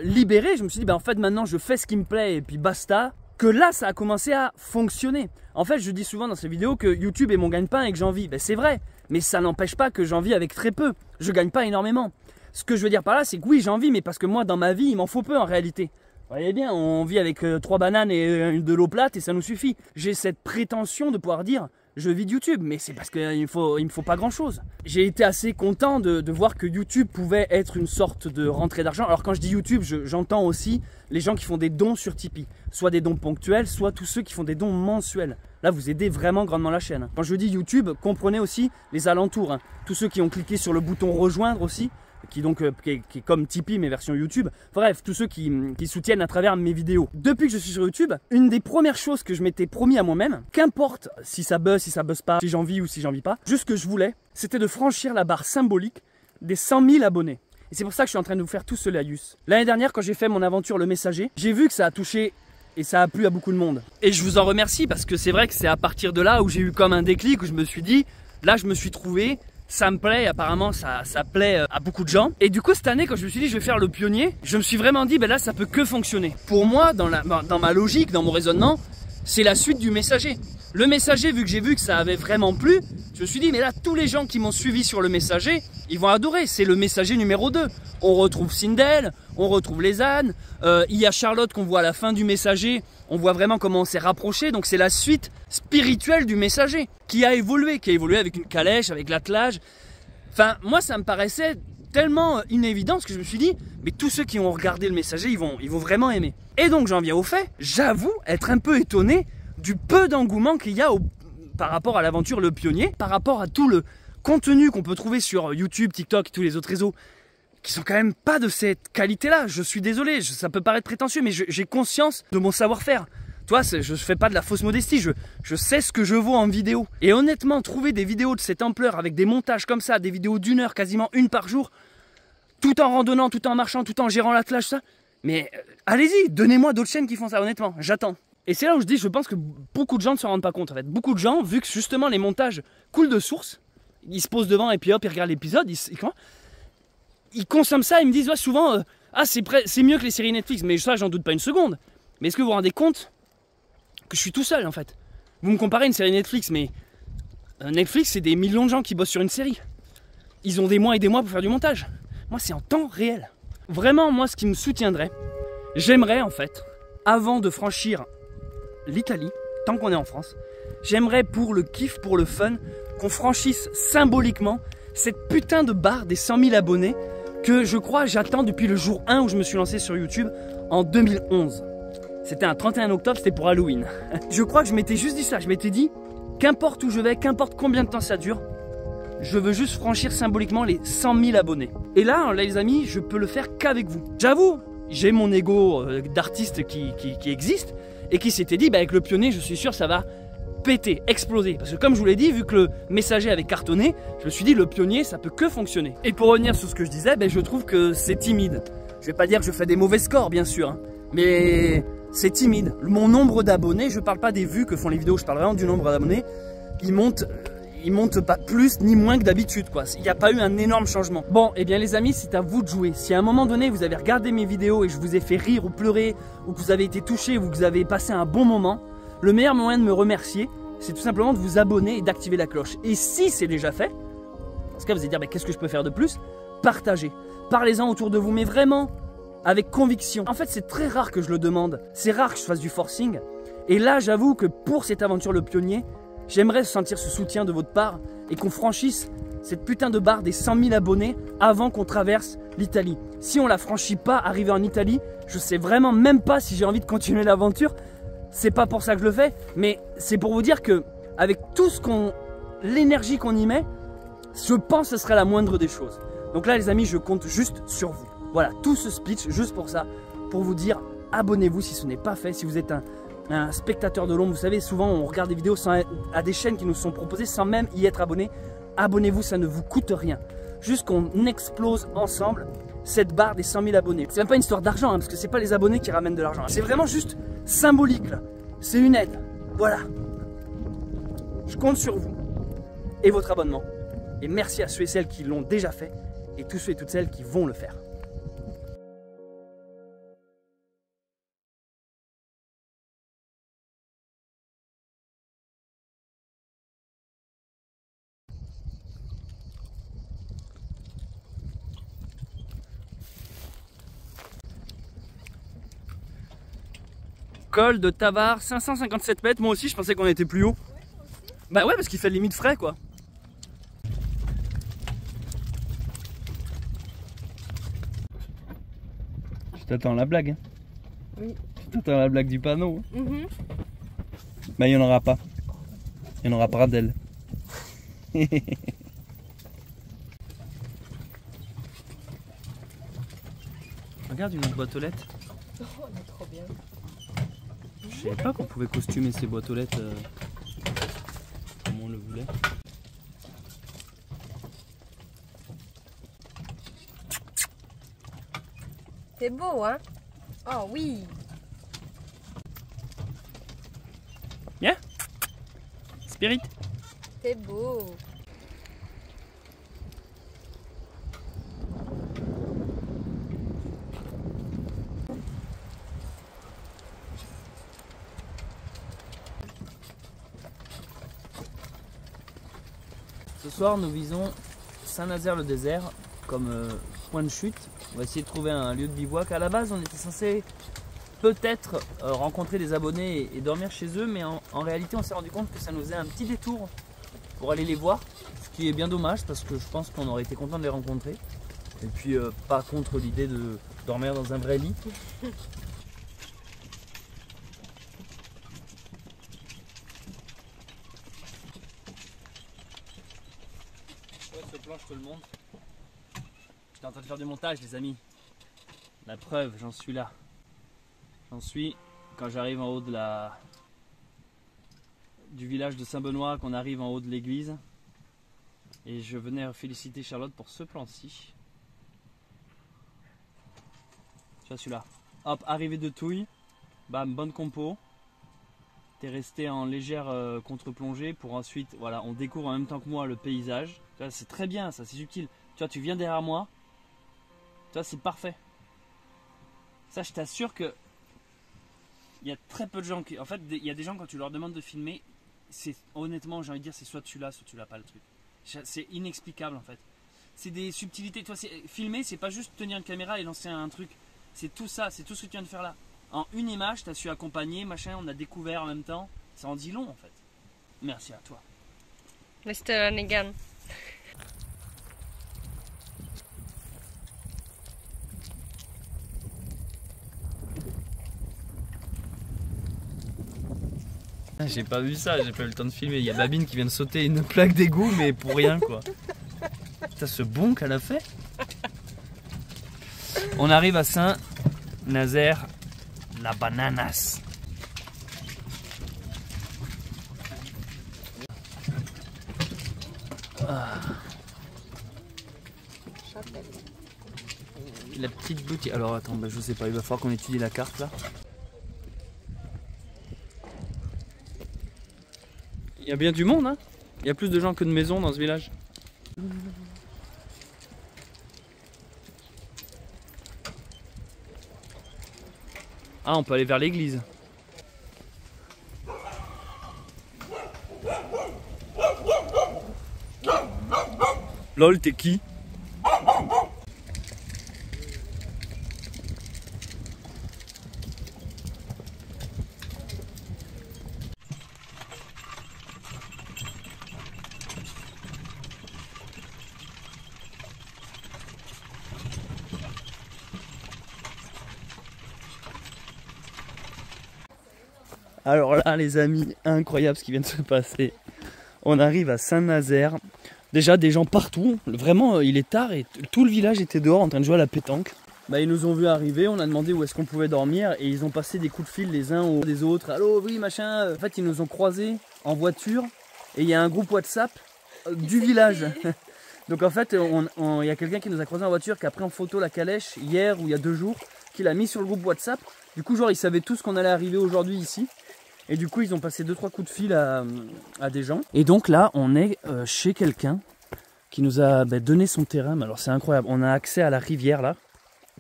libéré, je me suis dit, ben en fait maintenant je fais ce qui me plaît et puis basta, que là ça a commencé à fonctionner. En fait je dis souvent dans ces vidéos que YouTube est mon gagne-pain et que j'en vis. Ben, c'est vrai, mais ça n'empêche pas que j'en vis avec très peu. Je gagne pas énormément. Ce que je veux dire par là, c'est que oui j'en vis, mais parce que moi dans ma vie il m'en faut peu en réalité. Vous voyez bien, on vit avec 3 bananes et de l'eau plate et ça nous suffit. J'ai cette prétention de pouvoir dire je vis de YouTube, mais c'est parce qu'il me faut pas grand chose. J'ai été assez content de voir que YouTube pouvait être une sorte de rentrée d'argent. Alors quand je dis YouTube, j'entends aussi les gens qui font des dons sur Tipeee. Soit des dons ponctuels, soit tous ceux qui font des dons mensuels. Là vous aidez vraiment grandement la chaîne. Quand je dis YouTube, comprenez aussi les alentours. Hein. Tous ceux qui ont cliqué sur le bouton rejoindre aussi, qui est comme Tipeee mais version YouTube. Bref, tous ceux qui soutiennent à travers mes vidéos. Depuis que je suis sur YouTube, une des premières choses que je m'étais promis à moi-même, qu'importe si ça buzz pas, si j'en vis ou si j'en vis pas, juste ce que je voulais, c'était de franchir la barre symbolique des 100 000 abonnés. Et c'est pour ça que je suis en train de vous faire tout ce laïus. L'année dernière, quand j'ai fait mon aventure Le Messager, j'ai vu que ça a touché et ça a plu à beaucoup de monde. Et je vous en remercie parce que c'est vrai que c'est à partir de là où j'ai eu comme un déclic, où je me suis dit, là je me suis trouvé, ça me plaît, apparemment ça plaît à beaucoup de gens. Et du coup cette année quand je me suis dit je vais faire le pionnier, je me suis vraiment dit ben là ça peut que fonctionner. Pour moi dans ma logique, dans mon raisonnement, c'est la suite du Messager. Le Messager, vu que j'ai vu que ça avait vraiment plu, je me suis dit mais là tous les gens qui m'ont suivi sur le Messager, ils vont adorer, c'est le Messager numéro 2. On retrouve Sindel, on retrouve les ânes, il y a Charlotte qu'on voit à la fin du Messager, on voit vraiment comment on s'est rapproché, donc c'est la suite spirituelle du Messager qui a évolué avec une calèche, avec l'attelage. Enfin moi ça me paraissait tellement une évidence que je me suis dit mais tous ceux qui ont regardé le Messager ils vont vraiment aimer. Et donc j'en viens au fait, j'avoue être un peu étonné du peu d'engouement qu'il y a par rapport à l'aventure Le Pionnier, par rapport à tout le contenu qu'on peut trouver sur YouTube, TikTok et tous les autres réseaux qui sont quand même pas de cette qualité-là. Je suis désolé, ça peut paraître prétentieux, mais j'ai conscience de mon savoir-faire. Toi, je fais pas de la fausse modestie, je sais ce que je vaux en vidéo. Et honnêtement, trouver des vidéos de cette ampleur avec des montages comme ça, des vidéos d'1 heure, quasiment une par jour, tout en randonnant, tout en marchant, tout en gérant l'attelage, ça, mais allez-y, donnez-moi d'autres chaînes qui font ça, honnêtement, j'attends. Et c'est là où je dis, je pense que beaucoup de gens ne se rendent pas compte en fait. Beaucoup de gens, vu que justement les montages coulent de source, ils se posent devant et puis hop, ils regardent l'épisode, ils consomment ça, ils me disent ouais, souvent ah c'est mieux que les séries Netflix, mais ça j'en doute pas une seconde. Mais est-ce que vous vous rendez compte que je suis tout seul en fait? Vous me comparez à une série Netflix, mais Netflix c'est des millions de gens qui bossent sur une série. Ils ont des mois et des mois pour faire du montage. Moi c'est en temps réel. Vraiment moi ce qui me soutiendrait, j'aimerais en fait, avant de franchir l'Italie, tant qu'on est en France, j'aimerais pour le kiff, pour le fun, qu'on franchisse symboliquement cette putain de barre des 100 000 abonnés que je crois j'attends depuis le jour 1 où je me suis lancé sur YouTube en 2011. C'était un 31 octobre, c'était pour Halloween. Je crois que je m'étais juste dit ça, je m'étais dit, qu'importe où je vais, qu'importe combien de temps ça dure, je veux juste franchir symboliquement les 100 000 abonnés. Et là, les amis, je peux le faire qu'avec vous. J'avoue, j'ai mon ego d'artiste qui existe et qui s'était dit, bah, avec le pionnier, je suis sûr ça va péter, exploser. Parce que comme je vous l'ai dit, vu que le messager avait cartonné, je me suis dit, le pionnier, ça peut que fonctionner. Et pour revenir sur ce que je disais, ben, je trouve que c'est timide. Je vais pas dire que je fais des mauvais scores, bien sûr, hein, mais c'est timide. Mon nombre d'abonnés, je parle pas des vues que font les vidéos, je parle vraiment du nombre d'abonnés, il monte pas plus ni moins que d'habitude, quoi. Il n'y a pas eu un énorme changement. Bon, et bien les amis, c'est à vous de jouer. Si à un moment donné, vous avez regardé mes vidéos et je vous ai fait rire ou pleurer, ou que vous avez été touché, ou que vous avez passé un bon moment, le meilleur moyen de me remercier, c'est tout simplement de vous abonner et d'activer la cloche. Et si c'est déjà fait, parce que vous allez dire, qu'est-ce que je peux faire de plus? Partagez. Parlez-en autour de vous, mais vraiment avec conviction. En fait, c'est très rare que je le demande. C'est rare que je fasse du forcing. Et là, j'avoue que pour cette aventure Le Pionnier, j'aimerais sentir ce soutien de votre part et qu'on franchisse cette putain de barre des 100 000 abonnés avant qu'on traverse l'Italie. Si on la franchit pas, arrivé en Italie, je sais vraiment même pas si j'ai envie de continuer l'aventure. C'est pas pour ça que je le fais, mais c'est pour vous dire que avec tout l'énergie qu'on y met, je pense que ce serait la moindre des choses. Donc là les amis, je compte juste sur vous. Voilà, tout ce speech juste pour ça, pour vous dire abonnez-vous si ce n'est pas fait. Si vous êtes un spectateur de l'ombre, vous savez, souvent on regarde des vidéos à des chaînes qui nous sont proposées sans même y être abonné. Abonnez-vous, ça ne vous coûte rien. Juste qu'on explose ensemble cette barre des 100 000 abonnés. C'est même pas une histoire d'argent, hein, parce que c'est pas les abonnés qui ramènent de l'argent. C'est vraiment juste symbolique là. C'est une aide. Voilà. Je compte sur vous et votre abonnement. Et merci à ceux et celles qui l'ont déjà fait et tous ceux et toutes celles qui vont le faire. Col de Tavars, 557 mètres. Moi aussi, je pensais qu'on était plus haut. Bah ouais, parce qu'il fait limite frais, quoi. Je t'attends à la blague. Hein. Oui. Je t'attends à la blague du panneau. Hein. Bah, il n'y en aura pas. Il n'y en aura pas d'elle. Regarde une autre boîte aux lettres. Oh, elle est trop bien. Je savais pas qu'on pouvait costumer ces boîtes aux lettres comme on le voulait. C'est beau, hein? Oh oui! Bien? Spirit? C'est beau! Ce soir, nous visons Saint-Nazaire-le-Désert comme point de chute. On va essayer de trouver un lieu de bivouac. À la base, on était censé peut-être rencontrer des abonnés et dormir chez eux, mais en réalité, on s'est rendu compte que ça nous faisait un petit détour pour aller les voir, ce qui est bien dommage parce que je pense qu'on aurait été content de les rencontrer. Et puis, pas contre l'idée de dormir dans un vrai lit. Je te le montre. J'étais en train de faire du montage, les amis. La preuve, j'en suis là. J'en suis quand j'arrive en haut du village de Saint-Benoît, qu'on arrive en haut de l'église. Et je venais féliciter Charlotte pour ce plan-ci. Tu vois celui-là. Hop, arrivée de Touille. Bam, bonne compo. T'es resté en légère contre-plongée pour ensuite, voilà, on découvre en même temps que moi le paysage. C'est très bien, ça, c'est subtil. Tu vois, tu viens derrière moi. Tu vois, c'est parfait. Ça, je t'assure que il y a très peu de gens qui... En fait, il y a des gens, quand tu leur demandes de filmer, c'est honnêtement, j'ai envie de dire, c'est soit tu l'as pas le truc. C'est inexplicable, en fait. C'est des subtilités. Toi, filmer, c'est pas juste tenir une caméra et lancer un truc. C'est tout ça, c'est tout ce que tu viens de faire là. En une image, tu as su accompagner, machin, on a découvert en même temps. Ça en dit long en fait. Merci à toi. Mr. Hannigan. J'ai pas vu ça, j'ai pas eu le temps de filmer. Il y a Babine qui vient de sauter une plaque d'égout, mais pour rien quoi. Putain, ce bond qu'elle a fait. On arrive à Saint-Nazaire, la bananas. Ah. La petite boutique. Alors attends, bah, je sais pas, il va falloir qu'on étudie la carte là. Il y a bien du monde, hein. Il y a plus de gens que de maisons dans ce village. Ah, on peut aller vers l'église. Lol, t'es qui? Alors là les amis, incroyable ce qui vient de se passer. On arrive à Saint-Nazaire. Déjà des gens partout, vraiment il est tard et tout le village était dehors en train de jouer à la pétanque. Bah, ils nous ont vu arriver, on a demandé où est-ce qu'on pouvait dormir et ils ont passé des coups de fil les uns aux des autres. Allô, oui machin. En fait ils nous ont croisés en voiture et il y a un groupe WhatsApp du village. Donc en fait il y a quelqu'un qui nous a croisés en voiture qui a pris en photo la calèche hier ou il y a 2 jours, qui l'a mis sur le groupe WhatsApp. Du coup genre ils savaient tous qu'on allait arriver aujourd'hui ici. Et du coup ils ont passé 2-3 coups de fil à des gens. Et donc là on est chez quelqu'un qui nous a donné son terrain. Alors c'est incroyable, on a accès à la rivière là.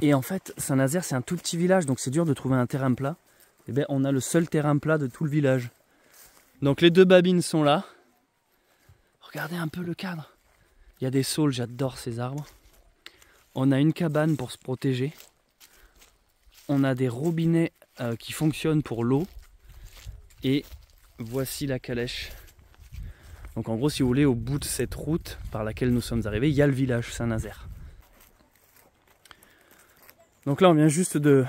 Et en fait Saint-Nazaire c'est un tout petit village, donc c'est dur de trouver un terrain plat. Et bien on a le seul terrain plat de tout le village. Donc les 2 babines sont là. Regardez un peu le cadre. Il y a des saules, j'adore ces arbres. On a une cabane pour se protéger. On a des robinets qui fonctionnent pour l'eau. Et voici la calèche. Donc en gros, si vous voulez, au bout de cette route par laquelle nous sommes arrivés, il y a le village Saint-Nazaire. Donc là, on vient juste de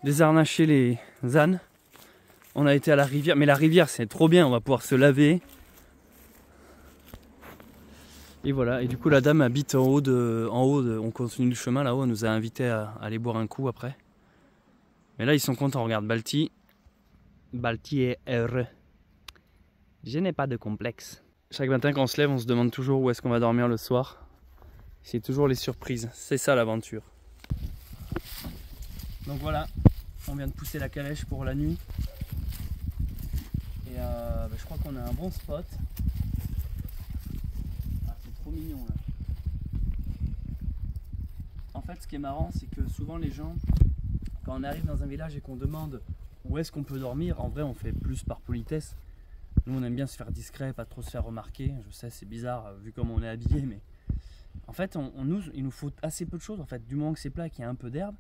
désharnacher les ânes. On a été à la rivière, mais la rivière c'est trop bien, on va pouvoir se laver. Et voilà, et du coup la dame habite en haut on continue le chemin là-haut, elle nous a invités à aller boire un coup après. Mais là ils sont contents, regarde, Balti est heureux. Je n'ai pas de complexe. Chaque matin quand on se lève, on se demande toujours où est-ce qu'on va dormir le soir. C'est toujours les surprises, c'est ça l'aventure. Donc voilà, on vient de pousser la calèche pour la nuit. Et je crois qu'on a un bon spot. Ah, c'est trop mignon là. En fait ce qui est marrant c'est que souvent les gens, quand on arrive dans un village et qu'on demande où est-ce qu'on peut dormir, en vrai on fait plus par politesse. Nous on aime bien se faire discret, pas trop se faire remarquer. Je sais c'est bizarre vu comme on est habillé, mais en fait il nous faut assez peu de choses en fait. Du moment que c'est plat et qu'il y a un peu d'herbe.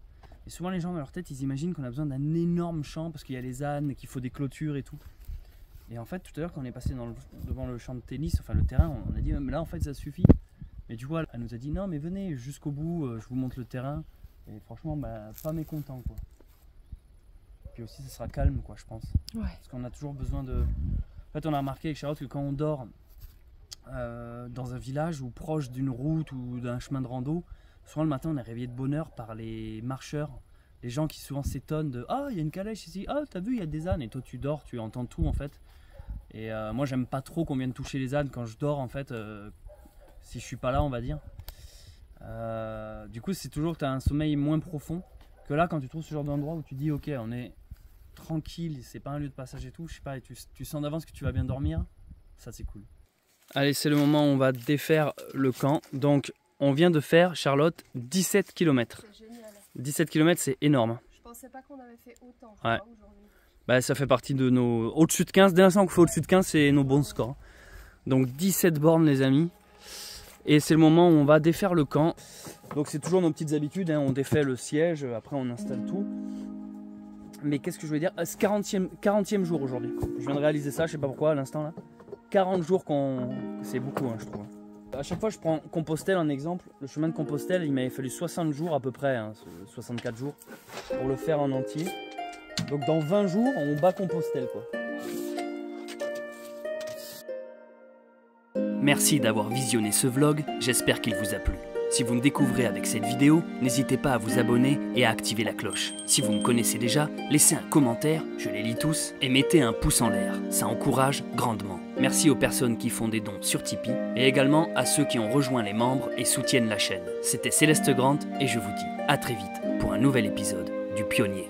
Et souvent les gens dans leur tête ils imaginent qu'on a besoin d'un énorme champ parce qu'il y a les ânes, qu'il faut des clôtures et tout. Et en fait tout à l'heure quand on est passé devant le champ de tennis, enfin le terrain, on a dit mais là en fait ça suffit. Mais du coup elle nous a dit non mais venez jusqu'au bout, je vous montre le terrain. Et franchement pas mécontent quoi. Puis aussi ça sera calme quoi je pense. Ouais. Parce qu'on a toujours besoin de... En fait on a remarqué avec Charlotte que quand on dort dans un village ou proche d'une route ou d'un chemin de rando, souvent le matin on est réveillé de bonne heure par les marcheurs, les gens qui souvent s'étonnent de ah il y a une calèche ici, ah t'as vu il y a des ânes, et toi tu dors, tu entends tout en fait. Et moi j'aime pas trop qu'on vienne toucher les ânes quand je dors en fait, si je suis pas là on va dire. Du coup c'est toujours que tu as un sommeil moins profond que là quand tu trouves ce genre d'endroit où tu dis ok on est tranquille, c'est pas un lieu de passage et tout, je sais pas, et tu sens d'avance que tu vas bien dormir, ça c'est cool. Allez c'est le moment où on va défaire le camp. Donc on vient de faire, Charlotte, 17 km. C'est génial. 17 km c'est énorme. Je pensais pas qu'on avait fait autant aujourd'hui. Bah, ça fait partie de nos... Au-dessus de 15, dès l'instant qu'on fait au-dessus de 15 c'est nos bons scores. Donc 17 bornes les amis. Et c'est le moment où on va défaire le camp. Donc c'est toujours nos petites habitudes, hein. On défait le siège, après on installe tout. Mais qu'est-ce que je voulais dire? C'est 40e jour aujourd'hui. Je viens de réaliser ça, je sais pas pourquoi à l'instant là. 40 jours c'est beaucoup hein, je trouve. À chaque fois je prends Compostelle en exemple. Le chemin de Compostelle il m'avait fallu 60 jours à peu près, hein, 64 jours pour le faire en entier. Donc dans 20 jours on bat Compostelle quoi. Merci d'avoir visionné ce vlog, j'espère qu'il vous a plu. Si vous me découvrez avec cette vidéo, n'hésitez pas à vous abonner et à activer la cloche. Si vous me connaissez déjà, laissez un commentaire, je les lis tous, et mettez un pouce en l'air, ça encourage grandement. Merci aux personnes qui font des dons sur Tipeee, et également à ceux qui ont rejoint les membres et soutiennent la chaîne. C'était Céleste Grant, et je vous dis à très vite pour un nouvel épisode du Pionnier.